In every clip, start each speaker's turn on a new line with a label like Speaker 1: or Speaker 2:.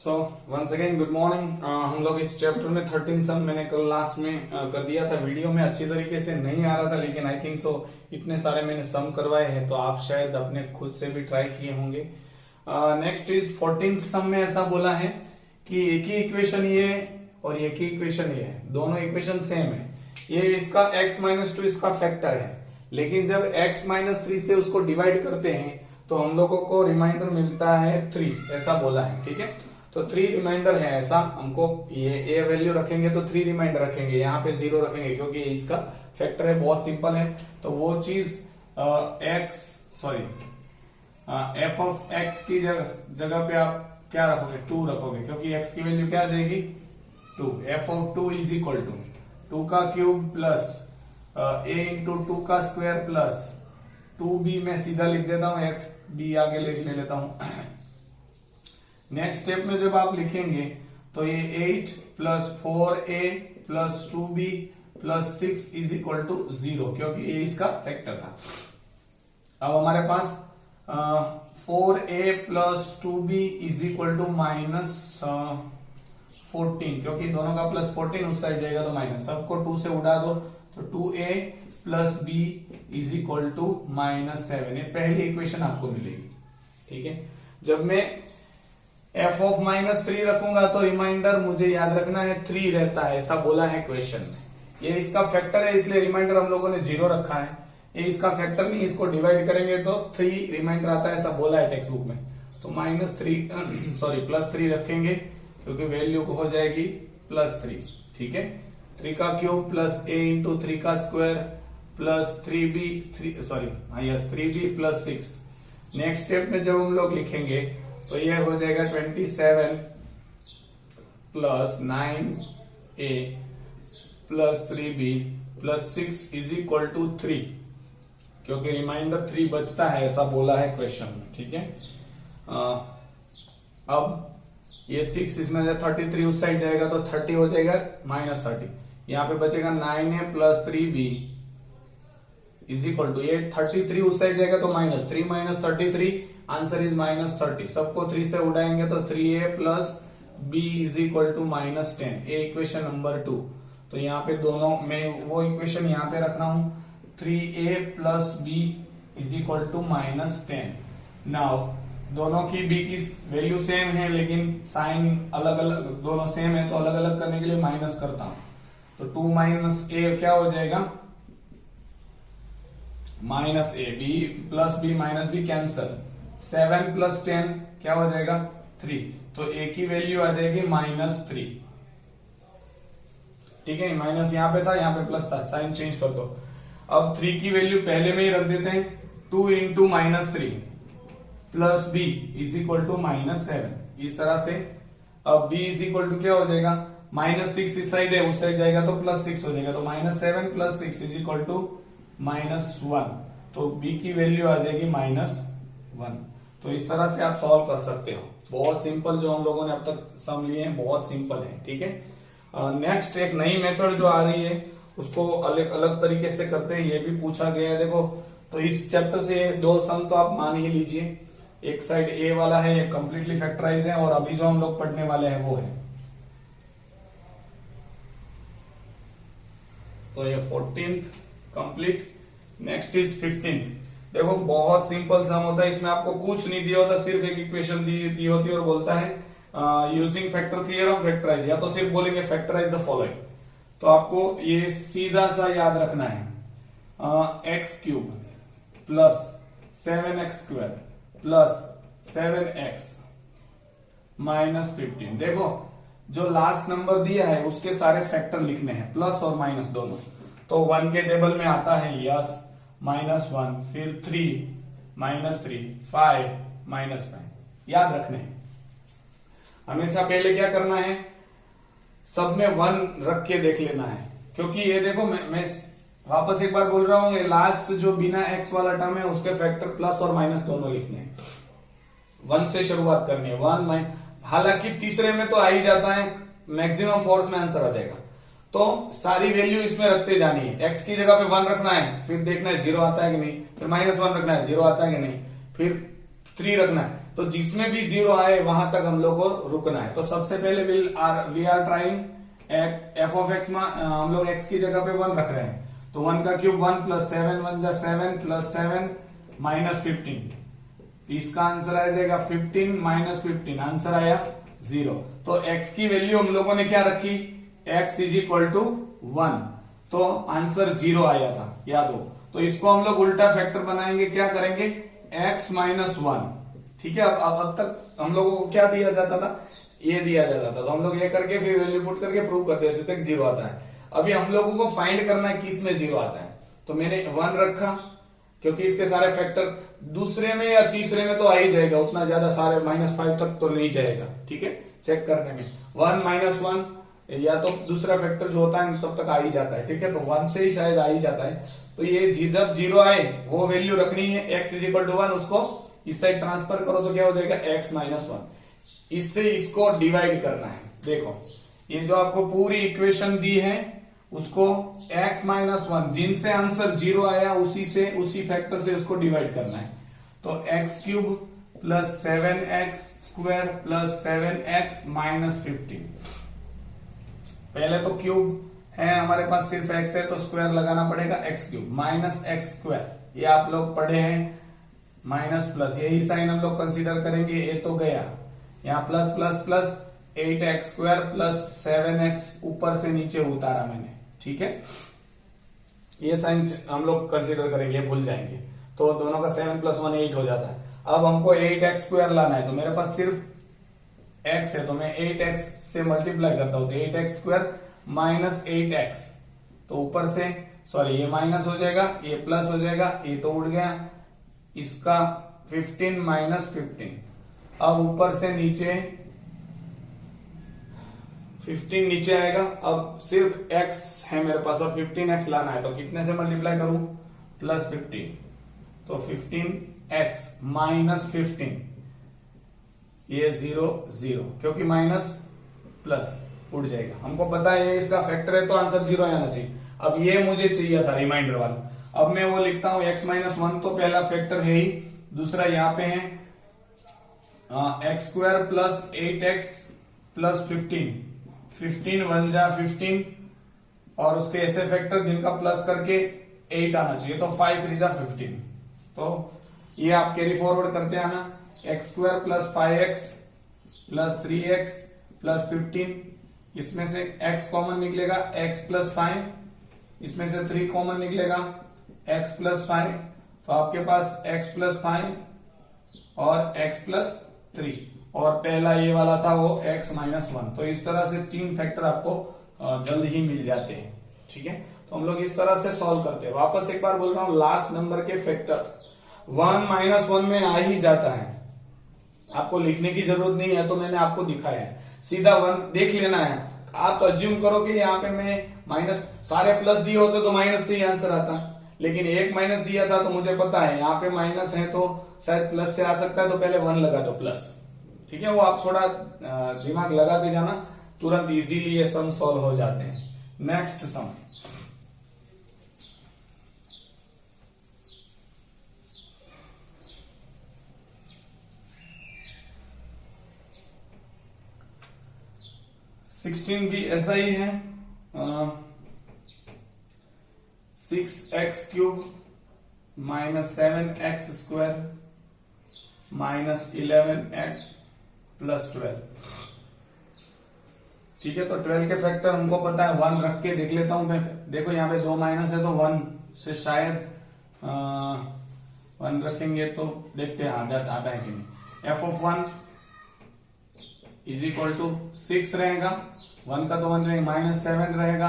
Speaker 1: सो once again good morning. हम लोग इस चैप्टर में 13 सम मैंने कल लास्ट में कर दिया था। वीडियो में अच्छी तरीके से नहीं आ रहा था, लेकिन आई थिंक सो इतने सारे मैंने सम करवाए हैं तो आप शायद अपने खुद से भी ट्राई किए होंगे। नेक्स्ट इज 14th सम में ऐसा बोला है कि एक ही इक्वेशन ये और एक ही इक्वेशन ये है, दोनों इक्वेशन सेम है। ये इसका x-2 इसका फैक्टर है, लेकिन जब x-3 से उसको डिवाइड करते हैं तो हम लोगों को रिमाइंडर मिलता है 3, ऐसा बोला है। ठीक है, तो 3 रिमाइंडर है ऐसा। हमको ये ए वैल्यू रखेंगे तो 3 रिमाइंडर रखेंगे, यहाँ पे 0 रखेंगे क्योंकि ये इसका फैक्टर है। बहुत सिंपल है। तो वो चीज एफ ऑफ एक्स की जगह पे आप क्या रखोगे, 2 रखोगे, क्योंकि एक्स की वैल्यू क्या आ जाएगी 2। F of 2 is equal to 2 का क्यूब प्लस ए इंटू 2 का स्क्वायर प्लस 2b में सीधा लिख देता हूं, एक्स बी आगे ले लेता हूं। नेक्स्ट स्टेप में जब आप लिखेंगे तो ये 8 plus 4a plus 2b plus 6 is equal to 0, क्योंकि ये इसका फैक्टर था। अब हमारे पास 4a plus 2b is equal to minus 14, क्योंकि दोनों का प्लस 14 उस साइड जाएगा तो माइनस, सबको 2 से उड़ा दो तो 2a plus b is equal to -7। ये पहली इक्वेशन आपको मिलेगी। ठीक है, जब मैं f ऑफ -3 रखूंगा तो रिमाइंडर मुझे याद रखना है 3 रहता है, ऐसा बोला है क्वेश्चन में। ये इसका फैक्टर है, इसलिए रिमाइंडर हम लोगों ने 0 रखा है। ये इसका फैक्टर नहीं, इसको डिवाइड करेंगे तो 3 रिमाइंडर आता है, ऐसा बोला है टेक्स्ट बुक में। तो +3 रखेंगे क्योंकि वैल्यू हो जाएगी +3। ठीक है, 3 का क्यूब प्लस a इंटू 3 का square plus 3b plus 6। Next step में जब हम लोग लिखेंगे तो ये हो जाएगा 27 plus 9a plus 3b plus 6 is equal to 3, क्योंकि रिमाइंडर 3 बचता है, ऐसा बोला है क्वेश्चन में। ठीक है, अब ये 6 इसमें 33 उस साइड जाएगा तो 30 हो जाएगा -30। यहाँ पे बचेगा 9a plus 3b is equal to, ये 33 उस साइड जाएगा तो -3 - 33 आंसर इज -30। सबको 3 से उड़ाएंगे तो 3a plus b is equal to -10। ये इक्वेशन नंबर 2। तो यहाँ पे दोनों में वो इक्वेशन यहाँ पे रख रहा हूं, 3a plus b is equal to -10। Now दोनों की b की वैल्यू सेम है, लेकिन साइन अलग अलग, दोनों सेम है तो अलग अलग करने के लिए माइनस करता हूं। तो 2 - a क्या हो जाएगा -a, b plus b minus b cancel, 7 plus 10 क्या हो जाएगा 3, तो a की वैल्यू आ जाएगी -3। ठीक है, माइनस यहाँ पे था, यहाँ पे प्लस था, साइन चेंज कर दो। अब 3 की वैल्यू पहले में ही रख देते हैं, 2 into -3 plus b is equal to -7, इस तरह से। अब b इज इक्वल टू क्या हो जाएगा, -6 इस साइड है, उस साइड जाएगा तो +6 हो जाएगा, तो -7 प्लस 6 इज इक्वल टू -1। तो b की वैल्यू आ जाएगी -1। तो इस तरह से आप सॉल्व कर सकते हो। बहुत सिंपल, जो हम लोगों ने अब तक सम लिए हैं बहुत सिंपल है। ठीक है, नेक्स्ट एक नई मेथड जो आ रही है उसको अलग अलग तरीके से करते हैं, ये भी पूछा गया है। देखो, तो इस चैप्टर से 2 सम तो आप मान ही लीजिए। एक साइड ए वाला है, ये कंप्लीटली फैक्टराइज है, और अभी जो हम लोग पढ़ने वाले हैं वो है, तो ये 14th complete. Next is 15th। देखो, बहुत सिंपल सम होता है, इसमें आपको कुछ नहीं दिया होता, सिर्फ एक इक्वेशन दी होती है और बोलता है यूजिंग फैक्टर थियरम फैक्टराइज, या तो सिर्फ बोलेंगे फैक्टराइज द फॉलोइंग। तो आपको ये सीधा सा याद रखना है, x³ plus 7x² plus 7x -15। देखो, जो लास्ट नंबर दिया है उसके सारे फैक्टर लिखने हैं, प्लस और माइनस दोनों। तो 1 के टेबल में आता है यस -1, फिर 3 -3 5 -5, याद रखने हैं। हमेशा पहले क्या करना है, सब में 1 रख के देख लेना है, क्योंकि ये देखो, मैं वापस एक बार बोल रहा हूं, ये लास्ट जो बिना x वाला टर्म है उसके फैक्टर प्लस और माइनस दोनों लिखने हैं। 1 से शुरुआत करनी है, 1 हालांकि तीसरे में तो आ ही जाता है, मैक्सिमम फोर्थ में आंसर आ जाएगा। तो सारी वैल्यू इसमें रखते जानी है। x की जगह पे 1 रखना है, फिर देखना है 0 आता है कि नहीं, फिर -1 रखना है 0 आता है कि नहीं, फिर 3 रखना है। तो जिसमें भी 0 आए वहां तक हम लोग को रुकना है। तो सबसे पहले we are trying F of X में हम लोग एक्स की जगह पे 1 रख रहे हैं। तो 1 का क्यूब 1 प्लस 7 1 जा 7 प्लस 7 माइनस 15। इसका आंसर आ जाएगा 15 माइनस 15, आंसर आया 0। तो x की वैल्यू हम लोगों ने क्या रखी, x इज इक्वल टू 1, तो आंसर 0 आया था, याद हो। तो इसको हम लोग उल्टा फैक्टर बनाएंगे, क्या करेंगे, x माइनस 1। ठीक है, अब तक हम लोगों को क्या दिया जाता था, ये दिया जाता था। तो हम लोग ये करके फिर वैल्यू पुट करके प्रूव कर देते थे 0 आता है। अभी हम लोगों को फाइंड करना है किस में 0 आता है। तो मैंने 1 रखा, क्योंकि इसके सारे फैक्टर दूसरे में या तीसरे में तो आ ही जाएगा, उतना ज्यादा सारे -5 तक तो नहीं जाएगा। ठीक है, चेक करने में 1 माइनस 1 या तो दूसरा फैक्टर जो होता है तब तक आ ही जाता है। ठीक है, तो 1 से ही शायद आ ही जाता है। तो ये जब 0 आए वो वैल्यू रखनी है, x इज इक्वल टू 1, उसको इस साइड ट्रांसफर करो तो क्या हो जाएगा, x माइनस 1। इससे इसको डिवाइड करना है। देखो ये जो आपको पूरी इक्वेशन दी है उसको x माइनस 1, जिनसे आंसर 0 आया उसी फैक्टर से उसको डिवाइड करना है। तो x cube plus 7x square plus 7x minus 15। पहले तो क्यूब है हमारे पास, सिर्फ x है तो स्क्वायर लगाना पड़ेगा, x cube minus x square, ये आप लोग पढ़े हैं, माइनस प्लस, यही साइन हम लोग कंसीडर करेंगे। ये तो गया, यहाँ plus plus plus 8x square plus 7x ऊपर से नीचे उतारा मैंने। ठीक है, ये साइन हम लोग कंसीडर करेंगे, भूल जाएंगे। तो दोनों का 7 प्लस 1 8 हो जाता है। अब हमको 8x स्क्वायर लाना है, तो मेरे पास सिर्फ x है तो मैं 8x से मल्टीप्लाई करता हूं, तो 8x स्क्वायर माइनस 8x, तो ऊपर से सॉरी ये माइनस हो जाएगा, ये प्लस हो जाएगा, ये तो उड़ गया, इसका 15 माइनस 15। अब ऊपर से नीचे 15 नीचे आएगा। अब सिर्फ x है मेरे पास और 15x लाना है, तो कितने से मल्टीप्लाई करूं, प्लस 15, तो 15x माइनस 15, ये 0 0, क्योंकि माइनस प्लस उड़ जाएगा। हमको पता है इसका फैक्टर है तो आंसर 0 आना चाहिए। अब ये मुझे चाहिए था रिमाइंडर वाला। अब मैं वो लिखता हूं x माइनस 1 तो पहला फैक्टर है ही, दूसरा यहां पे है x square plus 8x plus 15 1 जा 15, और उसके ऐसे फैक्टर जिनका प्लस करके 8 आना चाहिए, तो 5 3 जा 15। तो ये आप कैरी फॉरवर्ड करते आना, x square plus 5x plus 3x plus 15, इसमें से x कॉमन निकलेगा, x प्लस 5, इसमें से 3 कॉमन निकलेगा, x प्लस 5, तो आपके पास x प्लस 5 और x प्लस 3, और पहला ये वाला था वो x माइनस 1। तो इस तरह से 3 फैक्टर आपको जल्द ही मिल जाते हैं। ठीक है, तो हम लोग इस तरह से सॉल्व करते हैं। वापस एक बार बोल रहा हूं, लास्ट नंबर के फैक्टर्स 1 माइनस 1 में आ ही जाता है, आपको लिखने की जरूरत नहीं है, तो मैंने आपको दिखाया है, सीधा 1 देख लेना है। आप अज्यूम करो कि यहाँ पे मैं माइनस, सारे प्लस दिए होते तो माइनस से ही आंसर आता, लेकिन एक माइनस दिया था तो मुझे पता है यहाँ पे माइनस है तो शायद प्लस से आ सकता है, तो पहले 1 लगा दो प्लस। ठीक है, वो आप थोड़ा दिमाग लगाते जाना, तुरंत इजीली ये सम सॉल्व हो जाते हैं। नेक्स्ट सम, सिक्सटीन भी ऐसा ही है, 6x cube minus 7x square minus 11x plus 12। ठीक है, तो 12 के फैक्टर हमको पता है, 1 रख के देख लेता हूं मैं। देखो यहाँ पे 2 माइनस है तो 1 से शायद 1 रखेंगे तो देखते हैं आता है कि नहीं। f of 1 is equal to 6 रहेगा, 1 का तो 1 रहेगा, माइनस 7 रहेगा।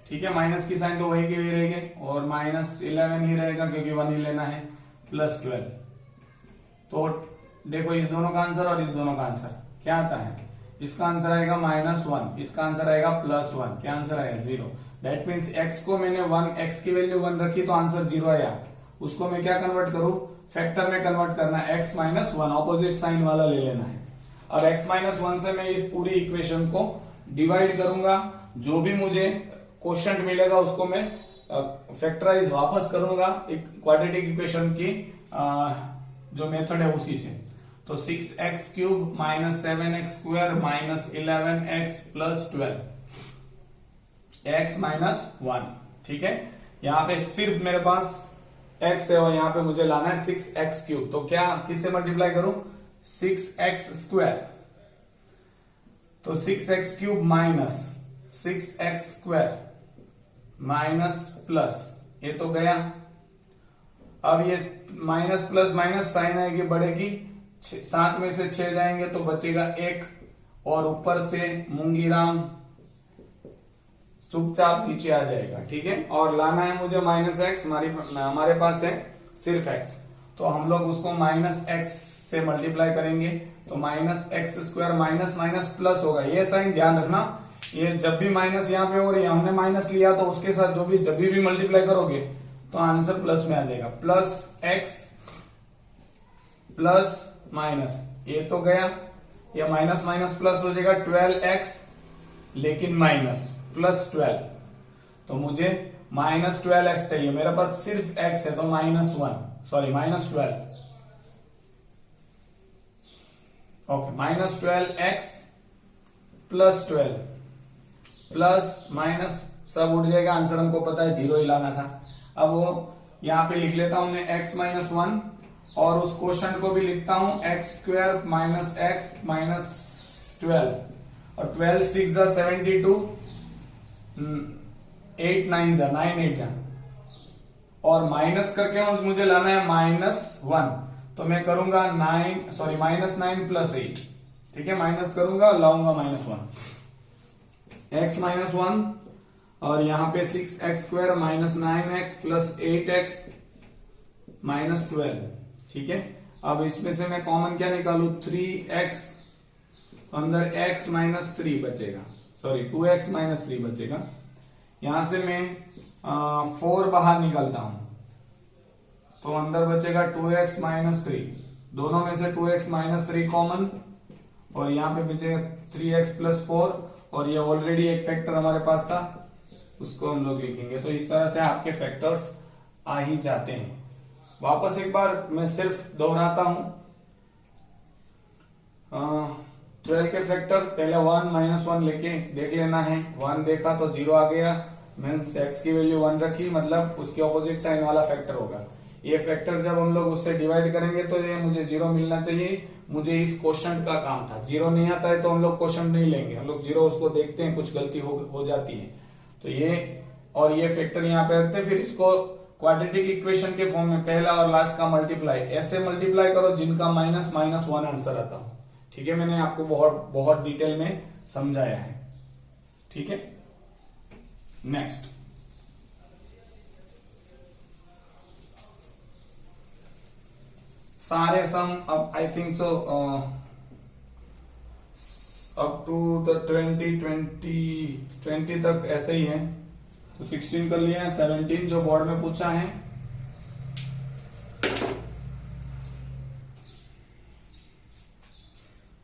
Speaker 1: ठीक है, माइनस की साइन तो वही की वही रहेगी, और माइनस 11 ही रहेगा क्योंकि 1 ही लेना है, प्लस 12। तो देखो इस दोनों का आंसर और इस दोनों का आंसर क्या आता है, इसका आंसर आएगा -1, इसका आंसर आएगा +1, क्या आंसर आएगा 0। दैट मीन्स x को मैंने 1, x की वैल्यू 1 रखी तो आंसर 0 आया, उसको मैं क्या कन्वर्ट करूं, फैक्टर में कन्वर्ट करना है, x माइनस 1 ऑपोजिट साइन वाला ले लेना है। अब x माइनस 1 से मैं इस पूरी इक्वेशन को डिवाइड करूंगा, जो भी मुझे क्वोशंट मिलेगा उसको मैं फैक्टराइज वापस करूंगा, एक क्वाड्रेटिक इक्वेशन की जो मेथड है उसी से। तो 6x³ minus 7x² minus 11x plus 12 x minus 1। ठीक है, यहाँ पे सिर्फ मेरे पास x है और यहाँ पे मुझे लाना है 6x³। तो क्या किससे मल्टीप्लाई करूं? 6x²। तो 6x³ minus 6x² minus plus, ये तो गया। अब ये माइनस प्लस माइनस साइन आएगी बढ़ेगी, 7 में से 6 जाएंगे तो बचेगा 1, और ऊपर से मूंगीराम चुपचाप नीचे आ जाएगा। ठीक है, और लाना है मुझे माइनस एक्स, हमारे पास है सिर्फ एक्स, तो हम लोग उसको माइनस एक्स से मल्टीप्लाई करेंगे। तो minus x² minus minus plus होगा। ये साइन ध्यान रखना, ये जब भी माइनस यहाँ पे हो रही है, हमने माइनस लिया तो उसके साथ जो भी जब भी मल्टीप्लाई करोगे तो आंसर प्लस में आ जाएगा। प्लस x प्लस माइनस, ये तो गया, ये माइनस माइनस प्लस हो जाएगा 12x, लेकिन माइनस प्लस 12, तो मुझे माइनस 12x चाहिए। मेरे पास सिर्फ x है तो minus 12। Okay, minus 12x plus 12 plus minus सब उठ जाएगा, आंसर हमको पता है 0 ही लाना था। अब वो यहां पे लिख लेता हूं मैं x माइनस 1, और उस क्वेश्चन को भी लिखता हूं x² माइनस x माइनस 12, और 12 6 जा 72, 8 9 जा 9 8 जा, और माइनस करके मुझे लाना है -1। तो मैं करूंगा -9 प्लस 8। ठीक है, माइनस करूंगा, लाऊंगा -1, x -1, और यहां पे 6x² minus 9x plus 8x minus 12। ठीक है, अब इसमें से मैं कॉमन क्या निकालू? 3x, अंदर x माइनस 3 बचेगा, 2x माइनस 3 बचेगा। यहां से मैं 4 बाहर निकालता हूं, तो अंदर बचेगा 2x माइनस 3, दोनों में से 2x माइनस 3 कॉमन, और यहां पे बचेगा 3x प्लस 4, और ये ऑलरेडी एक फैक्टर हमारे पास था, उसको हम लोग लिखेंगे। तो इस तरह से आपके फैक्टर्स आ ही जाते हैं। वापस एक बार मैं सिर्फ दोहराता हूं, 12 के फैक्टर पहले 1 -1 लेके देख लेना है। 1 देखा तो 0 आ गया, मीन्स x की वैल्यू 1 रखी, मतलब उसके ऑपोजिट साइन वाला फैक्टर होगा। ये फैक्टर जब हम लोग उससे डिवाइड करेंगे तो ये मुझे 0 मिलना चाहिए। मुझे इस क्वेश्चन का काम था, 0 नहीं आता है तो हम लोग क्वेश्चन नहीं लेंगे, हम लोग 0 उसको देखते हैं, कुछ गलती हो जाती है तो ये, और ये फैक्टर यहाँ पे रखते हैं। फिर इसको क्वाड्रेटिक इक्वेशन के फॉर्म में पहला और लास्ट का मल्टीप्लाई ऐसे मल्टीप्लाई करो जिनका -1 आंसर आता हो। ठीक है, मैंने आपको बहुत डिटेल में समझाया है। ठीक है, नेक्स्ट सारे सम अब I think so up to the 20 तक ऐसे ही है। तो 16 कर लिया है, 17 जो बोर्ड में पूछा है।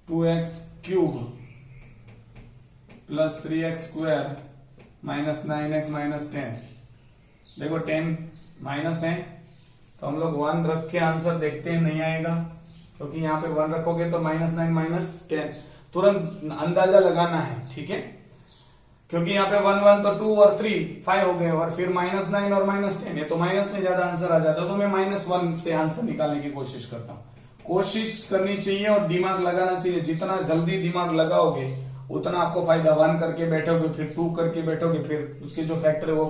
Speaker 1: (2x³ plus 3x² minus 9x minus 10। देखो 10 माइनस है तो हम लोग 1 रख के आंसर देखते हैं, नहीं आएगा क्योंकि यहाँ पे 1 रखोगे तो -9 माइनस 10 तुरंत अंदाजा लगाना है। ठीक है, क्योंकि यहाँ पे 1 तो 2 और 3 5 हो गए, और फिर -9 और -10 है तो माइनस में ज्यादा आंसर आ जाता है, तो मैं -1 से आंसर निकालने की कोशिश करता हूँ। कोशिश करनी चाहिए और दिमाग लगाना चाहिए। जितना जल्दी दिमाग लगाओगे उतना आपको फायदा। 1 करके बैठोगे, फिर 2 करके बैठोगे, फिर उसके जो फैक्टर है वो,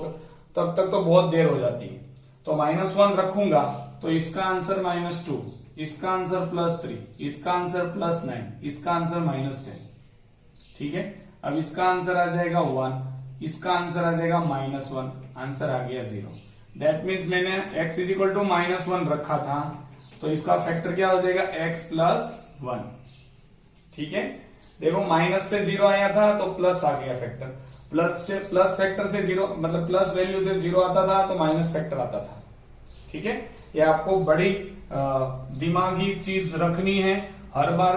Speaker 1: तब तक तो बहुत देर हो जाती है। तो -1 रखूंगा तो इसका आंसर -2, इसका आंसर +3, इसका आंसर +9, इसका आंसर -10। ठीक है, अब इसका आंसर आ जाएगा 1, इसका आंसर आ जाएगा -1, आंसर आ गया 0। दैट मीन्स मैंने x = -1 रखा था, तो इसका फैक्टर क्या हो जाएगा? x + 1। ठीक है, देखो माइनस से 0 आया था तो प्लस आ गया फैक्टर, प्लस फैक्टर से 0 मतलब प्लस वैल्यू से 0 आता था तो माइनस फैक्टर आता था। ठीक है, ये आपको बड़ी दिमागी चीज रखनी है, हर बार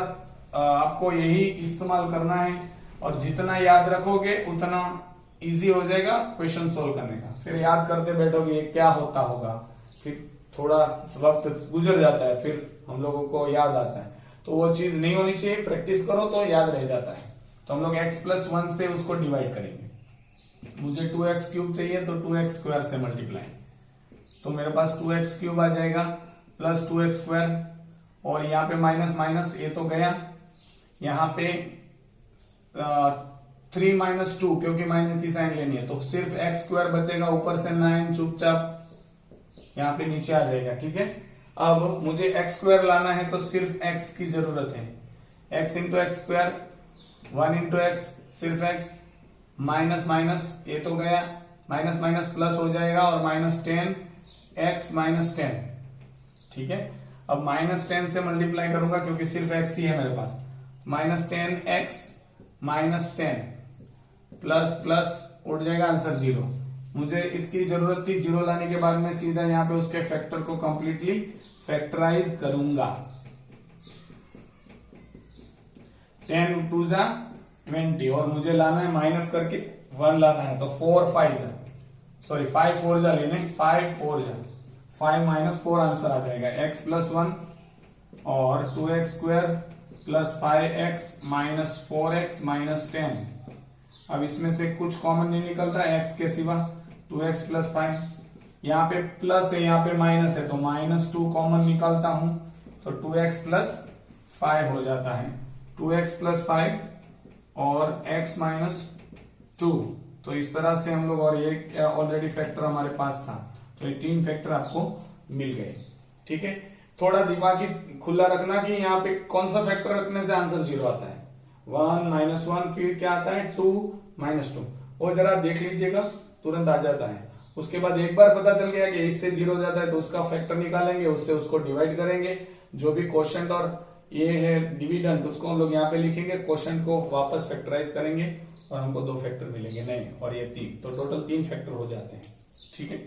Speaker 1: आपको यही इस्तेमाल करना है, और जितना याद रखोगे उतना इजी हो जाएगा क्वेश्चन सोल्व करने का। फिर याद करते बैठोगे क्या होता होगा, थोड़ा वक्त गुजर जाता है, फिर हम लोगों को याद आता है, तो वो चीज नहीं होनी चाहिए। प्रैक्टिस करो तो याद रह जाता है। तो हम लोग x+1 से उसको डिवाइड करेंगे। मुझे 2x क्यूब चाहिए तो 2x स्क्वायर से मल्टीप्लाई, तो मेरे पास 2x क्यूब आ जाएगा प्लस 2x स्क्वायर, और यहाँ पे माइनस माइनस ये तो गया, यहाँ पे 3 - 2 क्योंकि माइनस की साइन लेनी है, तो सिर्फ x स्क्वायर बचेगा, ऊपर से 9 चुपचाप यहाँ पे नीचे आ जाएगा। ठीक है, अब मुझे x स्क्वायर लाना है तो सिर्फ x की जरूरत है, x into x square, 1 into x सिर्फ x, माइनस माइनस ये तो गया, माइनस माइनस प्लस हो जाएगा, और -10 x - 10। ठीक है, अब -10 से मल्टीप्लाई करूंगा क्योंकि सिर्फ x ही है मेरे पास, -10x - 10 प्लस प्लस उठ जाएगा, आंसर 0। मुझे इसकी जरूरत थी, 0 लाने के बाद मैं सीधा यहाँ पे उसके फैक्टर को कंप्लीटली फैक्टराइज करूंगा। 10 × 2 = 20, और मुझे लाना है माइनस करके 1 लाना है, तो 4 × 5 सॉरी 5 × 4 लेने, 5 × 4 5 - 4 आंसर आ जाएगा। x+1 और 2x square plus 5x - 4x - 10। अब इसमें से कुछ कॉमन नहीं निकलता x के सिवा, 2x + 5, यहाँ पे प्लस है यहाँ पे माइनस है, तो -2 कॉमन निकालता हूं तो 2x + 5 हो जाता है, 2x + 5 और x - 2। तो इस तरह से हम लोग, और ये ऑलरेडी फैक्टर हमारे पास था, तो ये 3 फैक्टर आपको मिल गए। ठीक है, थोड़ा दिमाग ही खुला रखना कि यहाँ पे कौन सा फैक्टर रखने से आंसर 0 आता है, 1 - 1, फिर क्या आता है 2 - 2, और जरा देख लीजिएगा तुरंत आ जाता है। उसके बाद एक बार पता चल गया कि इससे 0 हो जाता है तो उसका फैक्टर निकालेंगे, उससे उसको डिवाइड करेंगे, जो भी क्वोशंट और ये है डिविडेंड उसको हम लोग यहाँ पे लिखेंगे, क्वोशंट को वापस फैक्टराइज करेंगे और हमको 2 फैक्टर मिलेंगे, नहीं और ये 3, तो टोटल 3 फैक्टर हो जाते हैं। ठीक है।